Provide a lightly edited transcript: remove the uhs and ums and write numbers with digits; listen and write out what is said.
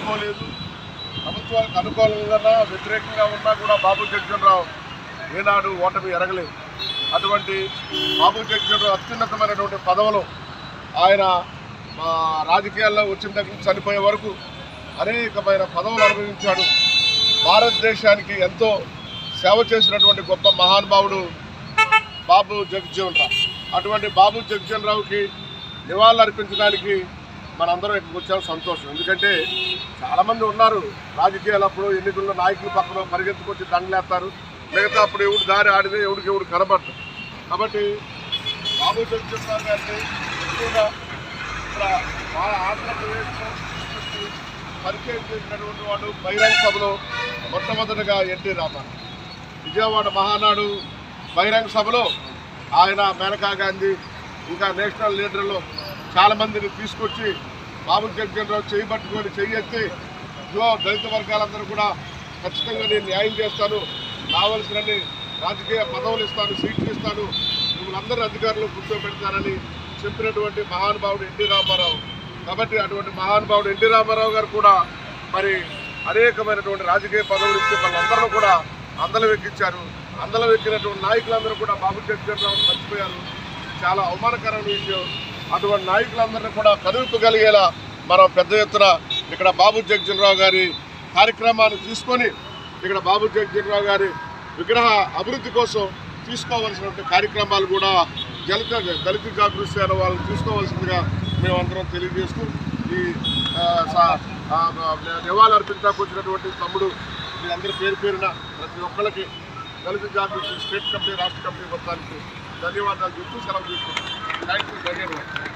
పట్టించుకోలేదు. ప్రభుత్వానికి అనుకూలంగా వ్యతిరేకంగా ఉన్నా కూడా బాబు జగజీవన్ ఏనాడు ఓటమి ఎరగలేదు. అటువంటి బాబు జగజీవన్ అత్యున్నతమైనటువంటి పదవులు ఆయన రాజకీయాల్లో వచ్చిన దగ్గర నుంచి చనిపోయే వరకు అనేకమైన పదవులు అనుభవించాడు. భారతదేశానికి ఎంతో సేవ చేసినటువంటి గొప్ప మహానుభావుడు బాబు జగజీవన్ రావు. అటువంటి బాబు జగజీవన్ రావుకి నివాళులు అర్పించడానికి మనందరం ఇక్కడికి వచ్చాము. సంతోషం. ఎందుకంటే చాలామంది ఉన్నారు రాజకీయాలప్పుడు ఎన్నికల్లో నాయకుల పక్కన పరిగెత్తుకొచ్చి దండలేస్తారు. మిగతా అప్పుడు ఎవడు దారి ఆడితే ఎవడు కనబడతారు. కాబట్టి బాబు జగజీవన్ రావు గారిని ఎక్కువగా ఇక్కడ ఆంధ్రప్రదేశ్లో పరిచయం చేసినటువంటి వాడు బహిరంగ సభలో మొట్టమొదటిగా ఎన్టీ రామారావు. విజయవాడ మహానాడు బహిరంగ సభలో ఆయన మేనకా గాంధీ ఇంకా నేషనల్ లీడర్లు చాలామందిని తీసుకొచ్చి బాబు జగజీవన్ రావు చేయబట్టుకొని చెయ్యెత్తి దళిత వర్గాలందరూ కూడా ఖచ్చితంగా నేను న్యాయం చేస్తాను, కావలసినన్ని రాజకీయ పదవులు ఇస్తాను, సీట్లు ఇస్తాను, మిమ్మల్ని అందరూ అధికారులు కూర్చోబెడతానని చెప్పినటువంటి మహానుభావుడు ఎన్టీ రామారావు. కాబట్టి అటువంటి మహానుభావుడు ఎన్టీ రామారావు గారు కూడా మరి అనేకమైనటువంటి రాజకీయ పదవులు ఇచ్చి వాళ్ళందరూ కూడా అందలం ఎక్కించారు. అందలం ఎక్కినటువంటి నాయకులందరూ కూడా బాబు జగజీవన్ రావు మర్చిపోయారు. చాలా అవమానకరమైన విషయం. అటువంటి నాయకులందరినీ కూడా కనువిప్పగలిగేలా మనం పెద్ద ఎత్తున ఇక్కడ బాబు జగజీవన్ రావు గారి కార్యక్రమాన్ని తీసుకొని ఇక్కడ బాబు జగజీవన్ రావు గారి విగ్రహ అభివృద్ధి కోసం తీసుకోవాల్సినటువంటి కార్యక్రమాలు కూడా దళిత జాగృతి సేన వాళ్ళు తీసుకోవాల్సిందిగా మేమందరం తెలియజేస్తూ ఈ నివాళులు అర్పించడానికి వచ్చినటువంటి తమ్ముడు మీరందరూ పేరు పేరున ప్రతి ఒక్కరికి దళిత జాగృతి స్టేట్ కమిటీ రాష్ట్ర కమిటీ మొత్తానికి ధన్యవాదాలు చెప్తూ సెలవు తీసుకుంటాం. Thank you. ధన్యవాదాలు.